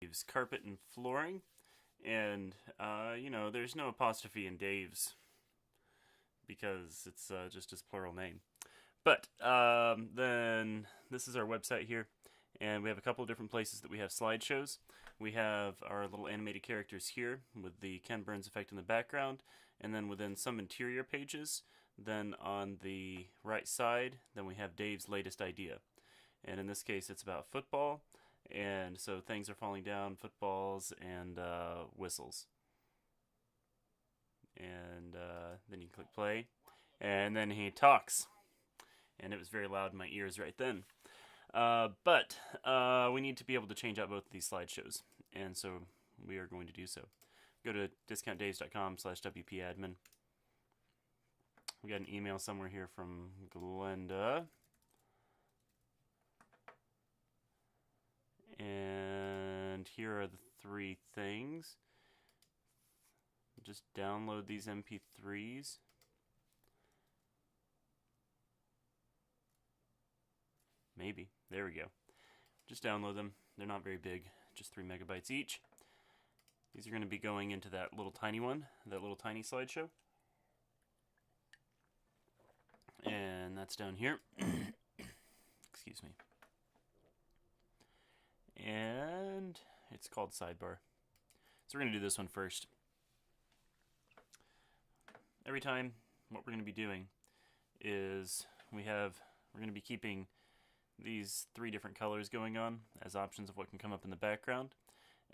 Dave's Carpet and Flooring. And, you know, there's no apostrophe in Dave's because it's just his plural name. But then this is our website here, and we have a couple of different places that we have slideshows. We have our little animated characters here with the Ken Burns effect in the background, and then within some interior pages, then on the right side, then we have Dave's latest idea. And in this case, it's about football, and so things are falling down, footballs, and whistles. And then you click play, and then he talks. And it was very loud in my ears right then. But we need to be able to change out both of these slideshows, and so we are going to do so. Go to discountdaves.com/WPadmin. We got an email somewhere here from Glenda. And here are the three things. Just download these MP3s. Maybe. There we go. Just download them. They're not very big, just 3 megabytes each. These are going to be going into that little tiny one, that little tiny slideshow. And that's down here. Excuse me. And it's called Sidebar. So we're going to do this one first. Every time, what we're going to be doing is we're going to be keeping these 3 different colors going on as options of what can come up in the background,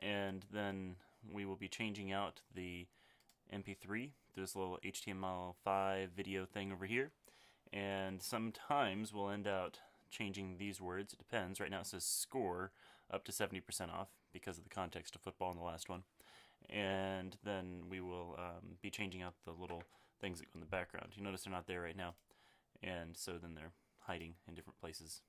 and then we will be changing out the MP3 through this little HTML5 video thing over here, and sometimes we'll end out changing these words. It depends. Right now it says score up to 70% off because of the context of football in the last one, and then we will be changing out the little things that go in the background. You notice they're not there right now, and so then they're hiding in different places.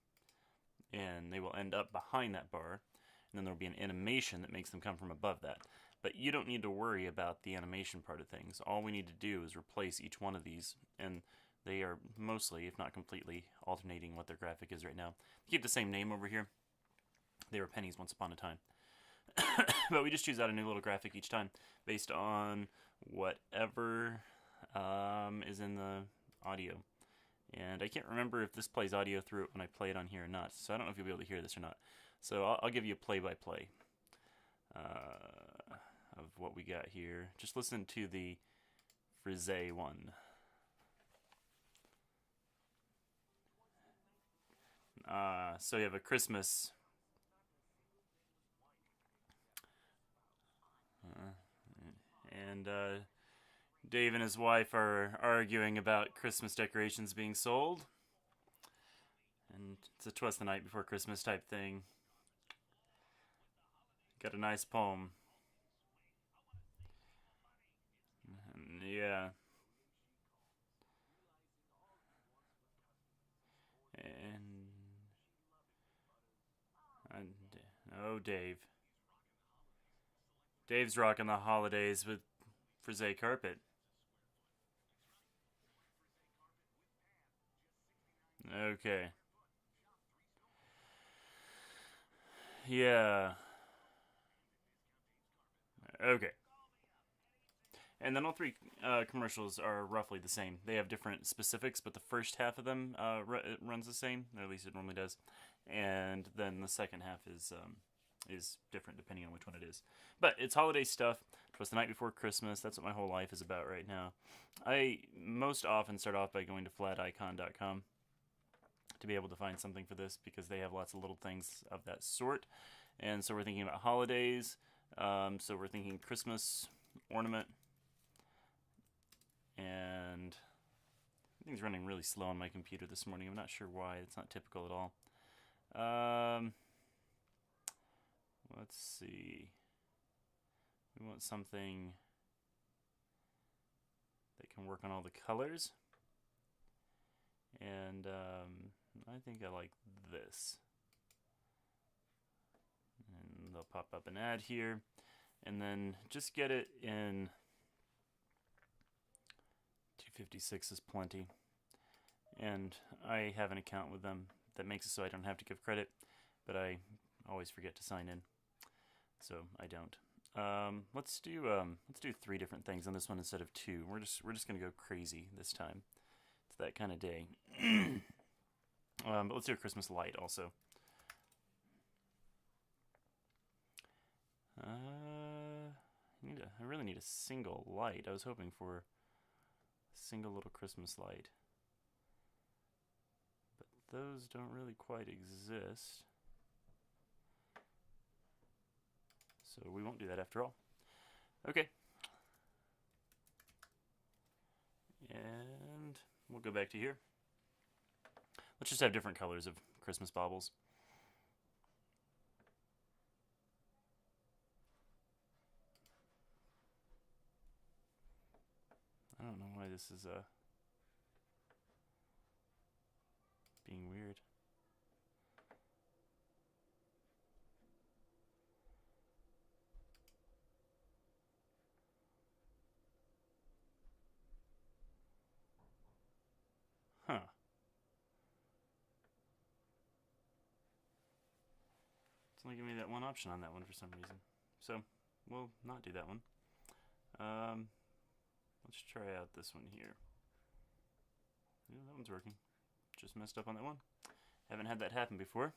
And they will end up behind that bar, and then there will be an animation that makes them come from above that. But you don't need to worry about the animation part of things. All we need to do is replace each one of these, and they are mostly, if not completely, alternating what their graphic is right now. Keep the same name over here. They were pennies once upon a time. But we just choose out a new little graphic each time based on whatever is in the audio. And I can't remember if this plays audio through it when I play it on here or not, so I don't know if you'll be able to hear this or not. So I'll give you a play-by-play of what we got here. Just listen to the Frise one. So you have a Christmas. And Dave and his wife are arguing about Christmas decorations being sold. And it's a 'twas the night before Christmas type thing. Got a nice poem. And yeah. And oh, Dave. Dave's rocking the holidays with Frise carpet. Okay. Yeah. Okay. And then all 3 commercials are roughly the same. They have different specifics, but the first half of them it runs the same, or at least it normally does. And then the second half is different depending on which one it is. But it's holiday stuff. It was the night before Christmas. That's what my whole life is about right now. I most often start off by going to flaticon.com to be able to find something for this because they have lots of little things of that sort. And so we're thinking about holidays. So we're thinking Christmas ornament. And everything's running really slow on my computer this morning. I'm not sure why. It's not typical at all. Let's see. We want something that can work on all the colors. And I think I like this. And they'll pop up an ad here. And then just get it in 256 is plenty. And I have an account with them that makes it so I don't have to give credit, but I always forget to sign in. so I don't. Let's do 3 different things on this one instead of 2. We're just gonna go crazy this time. It's that kind of day. But let's do a Christmas light also. I really need a single light. I was hoping for a single little Christmas light, but those don't really quite exist. So we won't do that after all. Okay. And we'll go back to here. Let's just have different colors of Christmas baubles. I don't know why this is being weird. Huh. It's only giving me that one option on that one for some reason. So, we'll not do that one. Let's try out this one here. Yeah, that one's working. Just messed up on that one. Haven't had that happen before.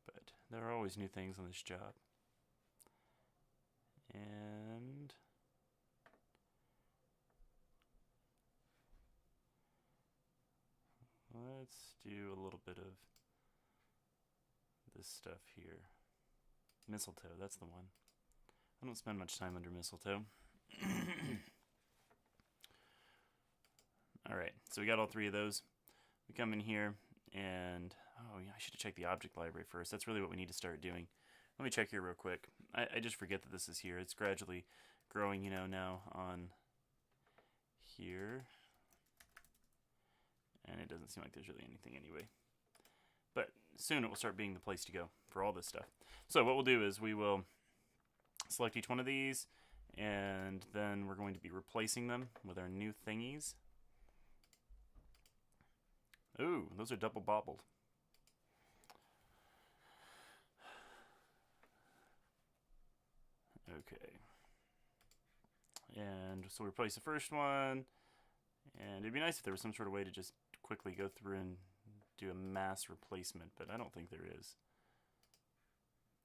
But there are always new things on this job. And let's do a little bit of this stuff here. Mistletoe, that's the one. I don't spend much time under mistletoe. Alright, so we got all 3 of those. We come in here and, oh yeah, I should have checked the object library first. That's really what we need to start doing. Let me check here real quick. I just forget that this is here. It's gradually growing, you know, now on here. And it doesn't seem like there's really anything anyway. But soon it will start being the place to go for all this stuff. So what we'll do is we will select each one of these, and then we're going to be replacing them with our new thingies. Ooh, those are double bobbled. Okay. And so we replace the first one, and it'd be nice if there was some sort of way to just quickly go through and do a mass replacement, but I don't think there is.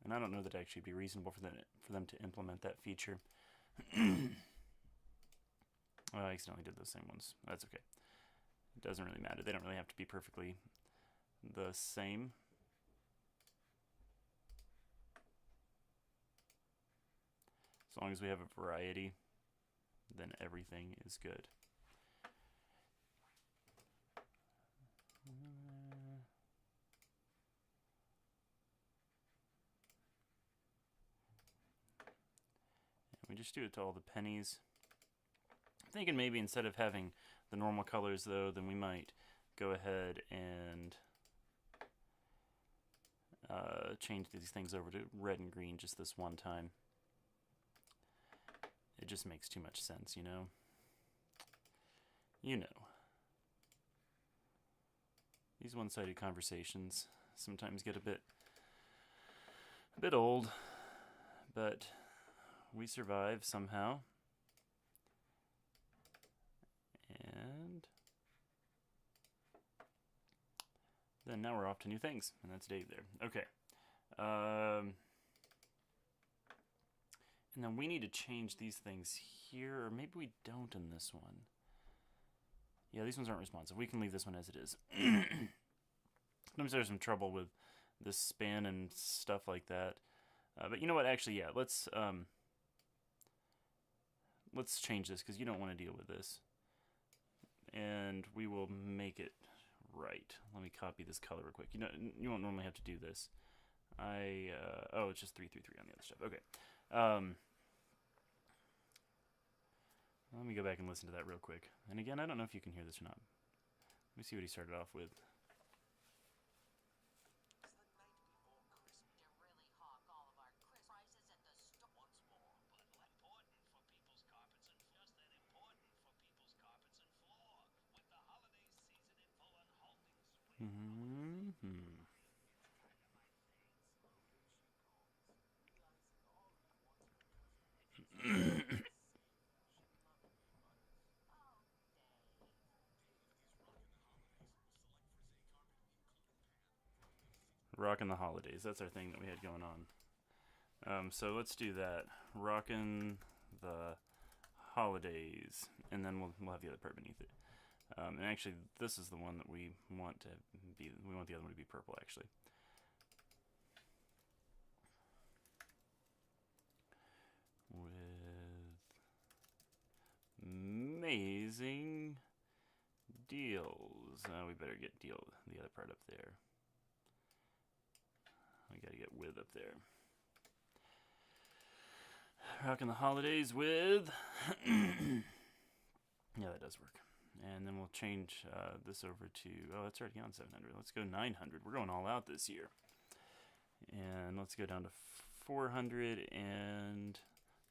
And I don't know that it'd actually be reasonable for them to implement that feature. Well, I accidentally did those same ones. That's okay. It doesn't really matter. They don't really have to be perfectly the same. As long as we have a variety, then everything is good. We just do it to all the pennies. I'm thinking maybe instead of having the normal colors though, then we might go ahead and change these things over to red and green just this one time. It just makes too much sense, you know? You know. These one-sided conversations sometimes get a bit old, but we survive somehow. And then now we're off to new things, and that's Dave there. Okay. And then we need to change these things here, or maybe we don't in this one. Yeah, these ones aren't responsive. We can leave this one as it is. Sometimes there's some trouble with this span and stuff like that. But you know what? Actually, yeah, let's change this because you don't want to deal with this. And we will make it right. Let me copy this color real quick. You know, you won't normally have to do this. Oh, it's just 333 on the other stuff. Okay. Let me go back and listen to that real quick. And again, I don't know if you can hear this or not. Let me see what he started off with. Rockin' the Holidays. That's our thing that we had going on. So let's do that. Rockin' the Holidays, and then we'll have the other part beneath it. And actually, this is the one that we want to be. We want the other one to be purple, actually. With amazing deals. We better get the other part up there. We gotta get with up there. Rockin' the Holidays with... Yeah, that does work. And then we'll change this over to... Oh, that's already on 700. Let's go 900. We're going all out this year. And let's go down to 400 and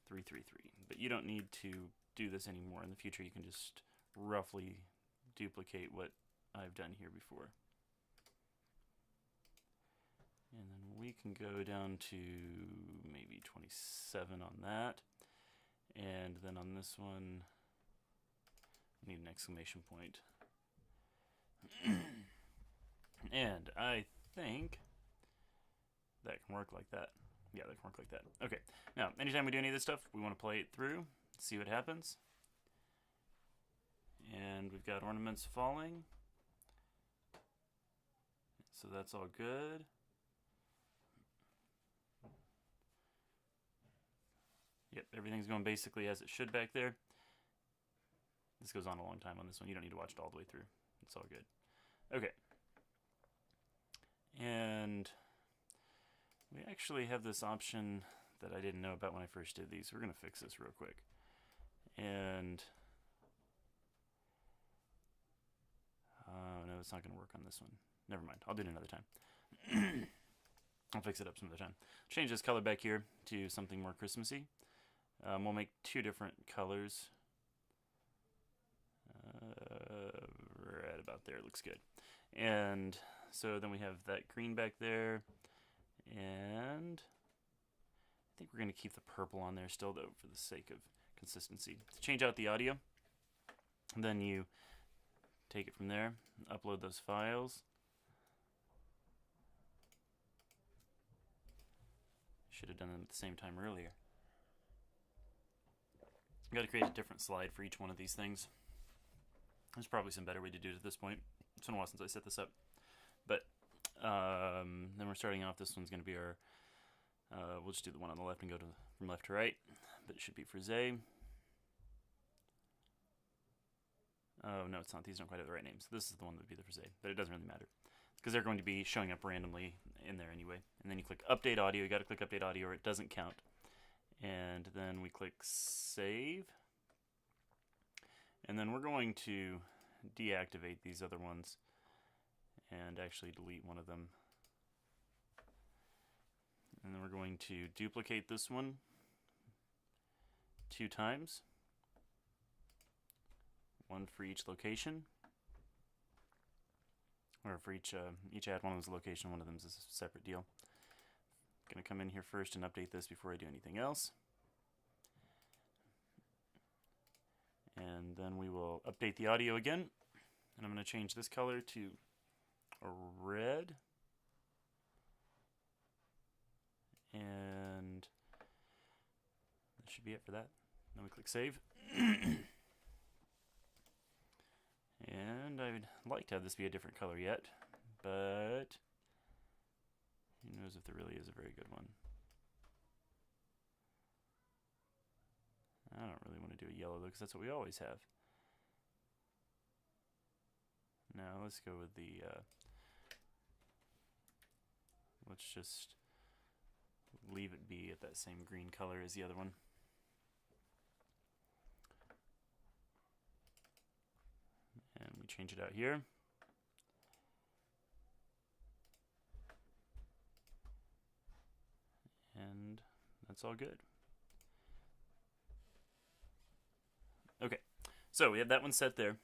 333. But you don't need to do this anymore. In the future, you can just roughly duplicate what I've done here before. And then we can go down to maybe 27 on that. And then on this one, we need an exclamation point. And I think that can work like that. Yeah, that can work like that. Okay, now, anytime we do any of this stuff, we want to play it through, see what happens. And we've got ornaments falling. So that's all good. Yep, everything's going basically as it should back there. This goes on a long time on this one. You don't need to watch it all the way through. It's all good. Okay. And we actually have this option that I didn't know about when I first did these. We're going to fix this real quick. And... no, it's not going to work on this one. Never mind. I'll do it another time. I'll fix it up some other time. Change this color back here to something more Christmassy. We'll make two different colors. Right about there. Looks good. And so then we have that green back there. And I think we're going to keep the purple on there still, though, for the sake of consistency. To change out the audio, then you take it from there, upload those files. Should have done them at the same time earlier. I've got to create a different slide for each one of these things. There's probably some better way to do it at this point. It's been a while since I set this up. But then we're starting off. This one's going to be our... we'll just do the one on the left and go from left to right. But it should be for Zay. Oh, no, it's not. These don't quite have the right names. This is the one that would be the for Zay. But it doesn't really matter, because they're going to be showing up randomly in there anyway. And then you click Update Audio. You got to click Update Audio or it doesn't count. And then we click Save. And then we're going to deactivate these other ones and actually delete one of them. And then we're going to duplicate this one 2 times. One for each location. Or for each ad, one of them's a location, one of them's a separate deal. I'm going to come in here first and update this before I do anything else. And then we will update the audio again. And I'm going to change this color to a red. And that should be it for that. Then we click Save. And I'd like to have this be a different color yet, but who knows if there really is a very good one. I don't really want to do a yellow though, because that's what we always have. Now let's go with the, let's just leave it be at that same green color as the other one. And we change it out here. And that's all good. Okay, so we have that one set there.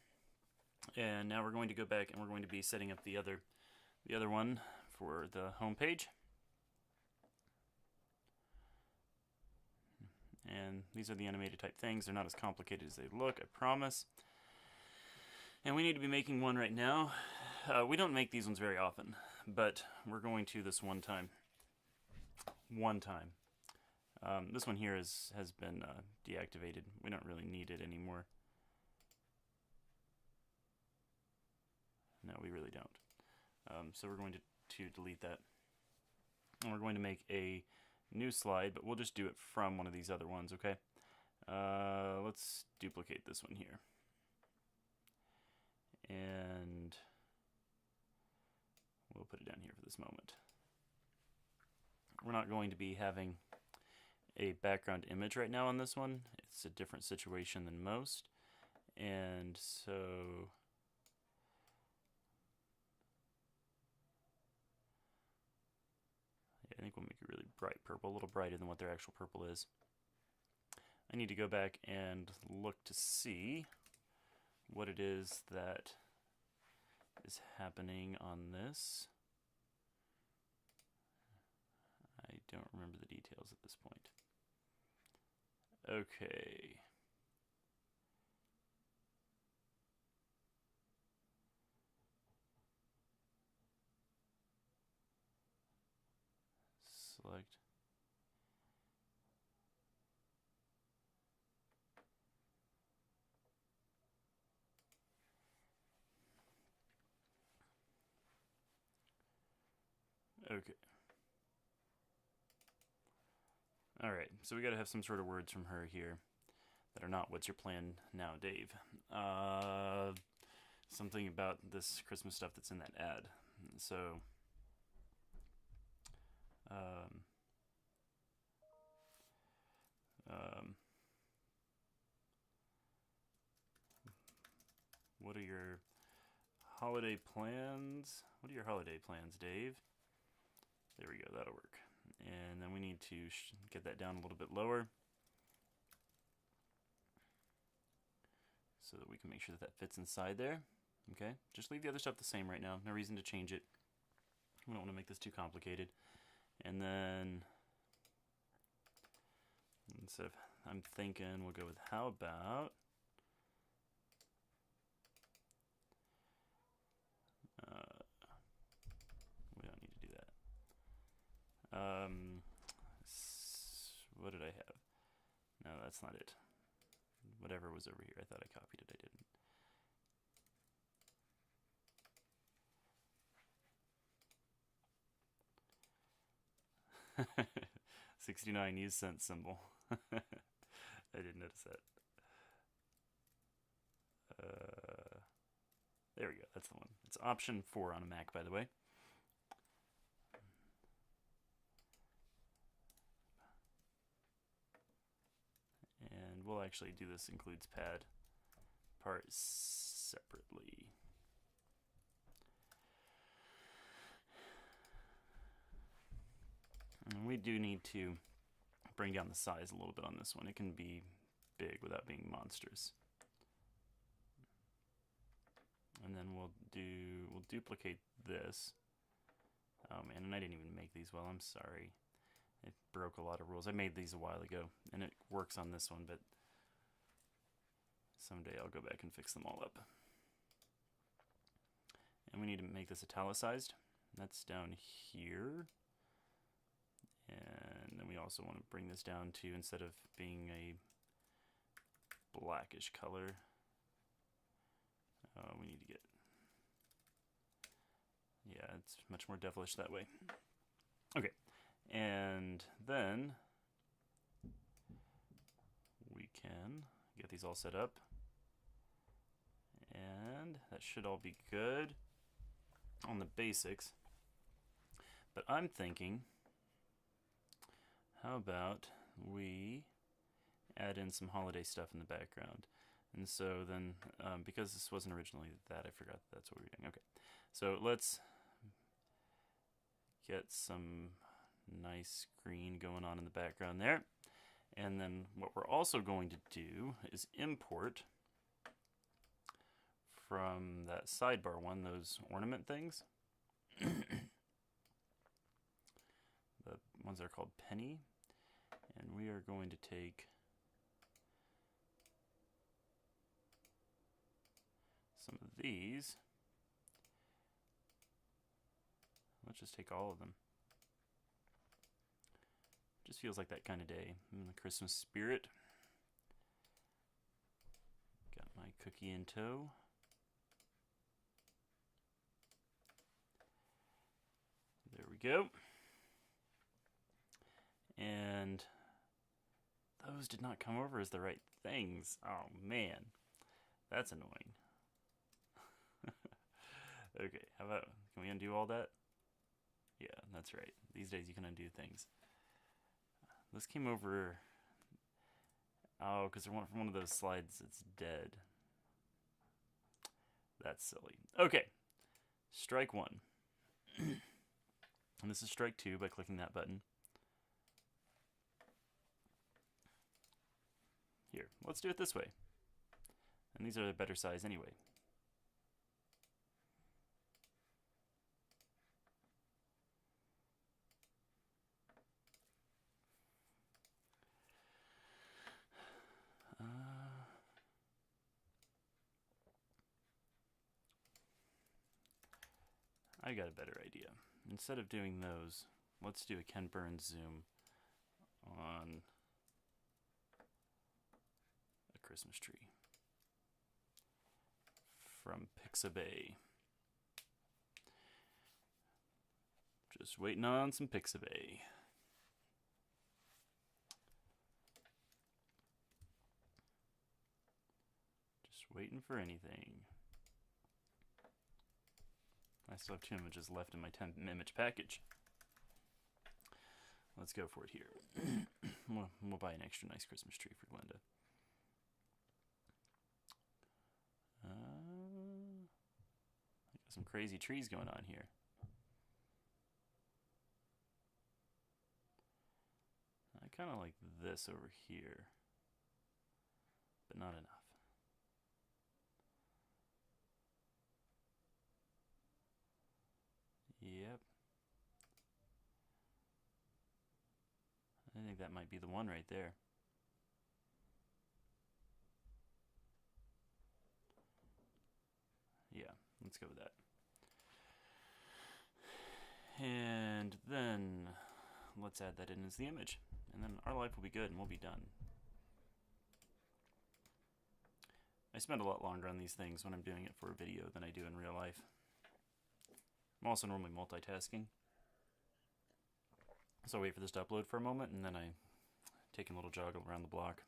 And now we're going to go back and we're going to be setting up the other one for the home page. And these are the animated type things. They're not as complicated as they look, I promise. And we need to be making one right now. We don't make these ones very often, but we're going to this one time. This one here has been deactivated. We don't really need it anymore. No, we really don't. So we're going to delete that. And we're going to make a new slide, but we'll just do it from one of these other ones, okay? Let's duplicate this one here. And we'll put it down here for this moment. We're not going to be having a background image right now on this one. It's a different situation than most. And so I think we'll make it really bright purple, a little brighter than what their actual purple is. I need to go back and look to see what it is that is happening on this. I don't remember the details at this point. Okay. Select. Okay. Alright, so we gotta have some sort of words from her here that are not "what's your plan now, Dave?" Something about this Christmas stuff that's in that ad. So, what are your holiday plans? What are your holiday plans, Dave? There we go, that'll work. And then we need to get that down a little bit lower so that we can make sure that that fits inside there. Okay, just leave the other stuff the same right now. No reason to change it. We don't want to make this too complicated. And then instead of, I'm thinking we'll go with how about we don't need to do that. What did I have? No, that's not it. Whatever was over here, I thought I copied it, I didn't. 69 use cent symbol. I didn't notice that. There we go, that's the one. It's option 4 on a Mac, by the way. And we'll actually do this includes pad part separately. And we do need to bring down the size a little bit on this one. It can be big without being monstrous. And then we'll duplicate this. Oh man, and I didn't even make these well, I'm sorry. It broke a lot of rules. I made these a while ago, and it works on this one, but someday I'll go back and fix them all up. And we need to make this italicized. That's down here. And then we also want to bring this down to, instead of being a blackish color, we need to get, yeah, it's much more devilish that way. Okay, and then we can get these all set up, and that should all be good on the basics. But I'm thinking, how about we add in some holiday stuff in the background? And so then, because this wasn't originally that, I forgot that's what we were doing. Okay, so let's get some nice green going on in the background there. And then what we're also going to do is import from that sidebar one, those ornament things. The ones that are called penny. And we are going to take some of these. Let's just take all of them. Just feels like that kind of day. I'm in the Christmas spirit. Got my cookie in tow. There we go. And those did not come over as the right things. Oh man, that's annoying. Okay, how about, can we undo all that? Yeah, that's right. These days you can undo things. This came over, oh, because they're from one of those slides that's dead. That's silly. Okay, strike one. And this is strike two by clicking that button. Here, let's do it this way. And these are the better size anyway. I got a better idea. Instead of doing those, let's do a Ken Burns zoom on a Christmas tree from Pixabay. Just waiting on some Pixabay. Just waiting for anything. I still have 2 images left in my 10 image package. Let's go for it here. We'll buy an extra nice Christmas tree for Glenda. I got some crazy trees going on here. I kind of like this over here, but not enough. Yep. I think that might be the one right there. Yeah, let's go with that. And then let's add that in as the image. And then our life will be good and we'll be done. I spend a lot longer on these things when I'm doing it for a video than I do in real life. I'm also normally multitasking. So I wait for this to upload for a moment and then I take a little jog around the block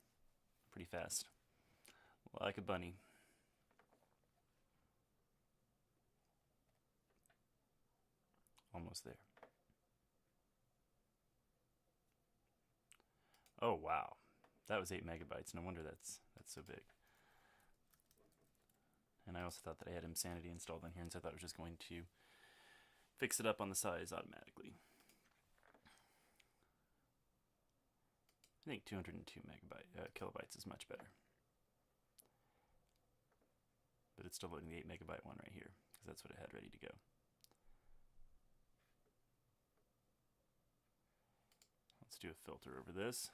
pretty fast. Like a bunny. Almost there. Oh wow, that was 8 megabytes. No wonder that's so big. And I also thought that I had Insanity installed on here, and so I thought it was just going to fix it up on the size automatically. I think 202 kilobytes is much better. But it's still loading the 8 megabyte one right here, because that's what it had ready to go. Let's do a filter over this.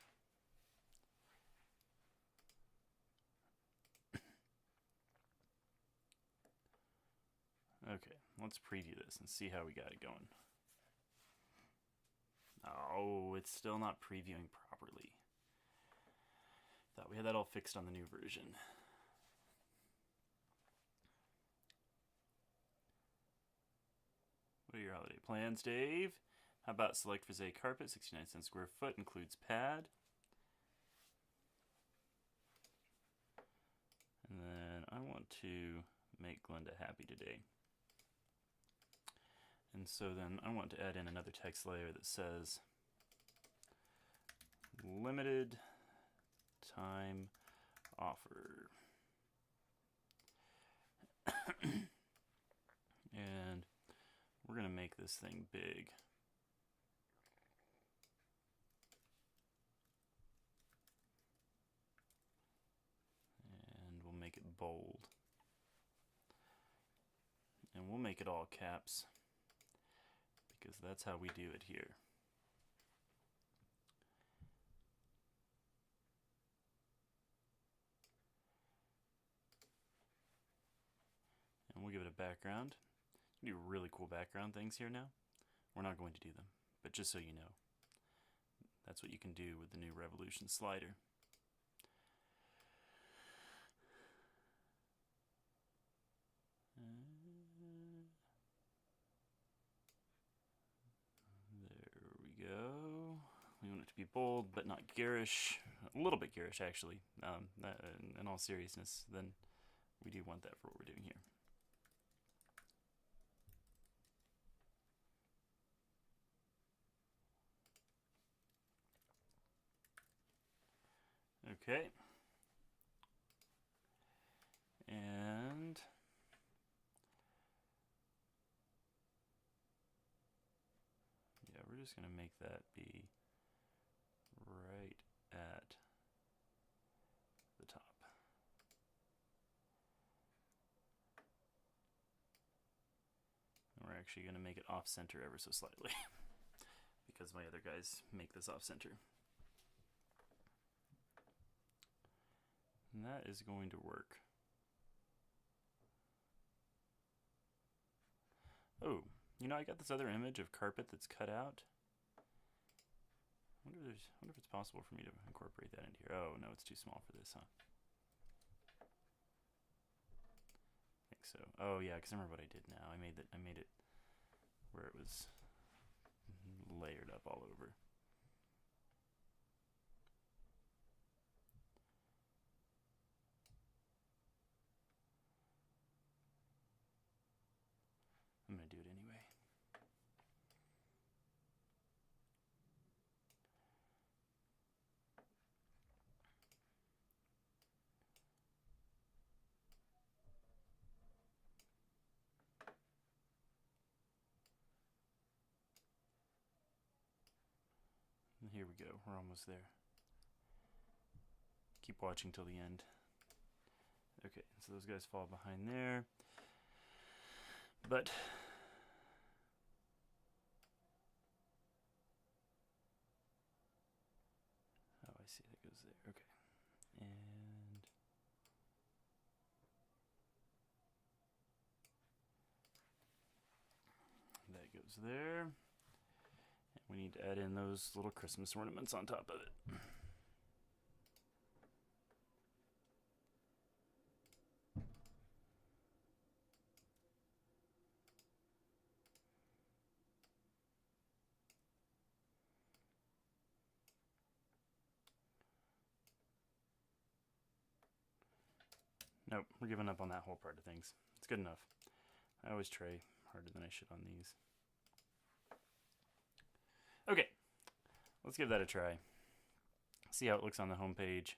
Okay, let's preview this and see how we got it going. Oh, it's still not previewing properly. Thought we had that all fixed on the new version. What are your holiday plans, Dave? How about select Frisee carpet, 69 cents square foot, includes pad. And then I want to make Glenda happy today. And so then I want to add in another text layer that says limited time offer. And we're going to make this thing big. And we'll make it bold. And we'll make it all caps, because that's how we do it here. And we'll give it a background. Do really cool background things here now. We're not going to do them, but just so you know, that's what you can do with the new Revolution slider. There we go. We want it to be bold, but not garish. A little bit garish, actually. In all seriousness, then we do want that for what we're doing here. Okay. And yeah, we're just going to make that be right at the top. And we're actually going to make it off-center ever so slightly because my other guys make this off-center. And that is going to work. Oh, you know, I got this other image of carpet that's cut out. I wonder if it's possible for me to incorporate that into here. Oh, no, it's too small for this, huh? I think so. Oh, yeah, because I remember what I did now. I made it where it was layered up all over. I'm going to do it anyway. And here we go. We're almost there. Keep watching till the end. Okay, so those guys fall behind there. But oh, I see, that goes there. Okay. And that goes there. And we need to add in those little Christmas ornaments on top of it. Nope, we're giving up on that whole part of things. It's good enough. I always try harder than I should on these. Okay, let's give that a try. See how it looks on the home page.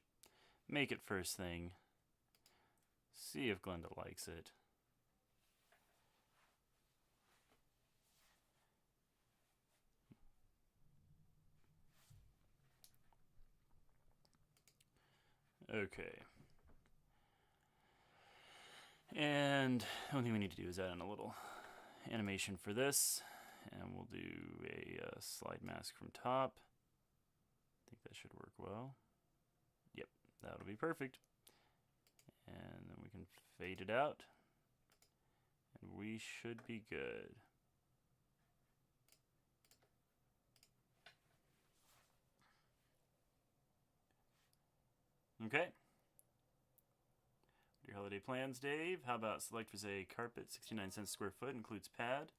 Make it first thing. See if Glenda likes it. Okay. And the only thing we need to do is add in a little animation for this. And we'll do a slide mask from top. I think that should work well. Yep, that'll be perfect. And then we can fade it out. And we should be good. Okay. Your holiday plans, Dave. How about select for a carpet, 69 cents square foot, includes pad.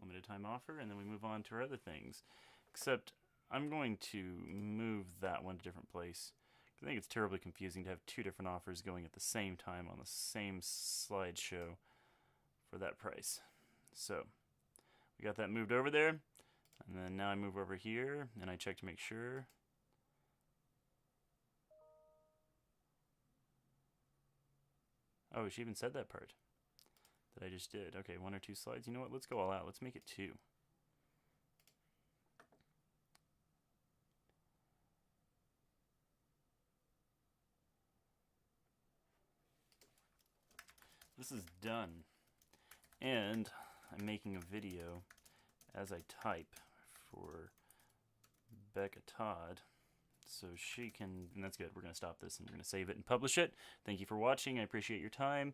Limited time offer, and then we move on to our other things. Except I'm going to move that one to a different place. I think it's terribly confusing to have two different offers going at the same time on the same slideshow for that price. So we got that moved over there, and then now I move over here and I check to make sure. Oh, she even said that part that I just did. Okay, 1 or 2 slides. You know what? Let's go all out. Let's make it 2. This is done. And I'm making a video as I type for Becca Todd. So she can, and that's good. We're going to stop this and we're going to save it and publish it. Thank you for watching. I appreciate your time.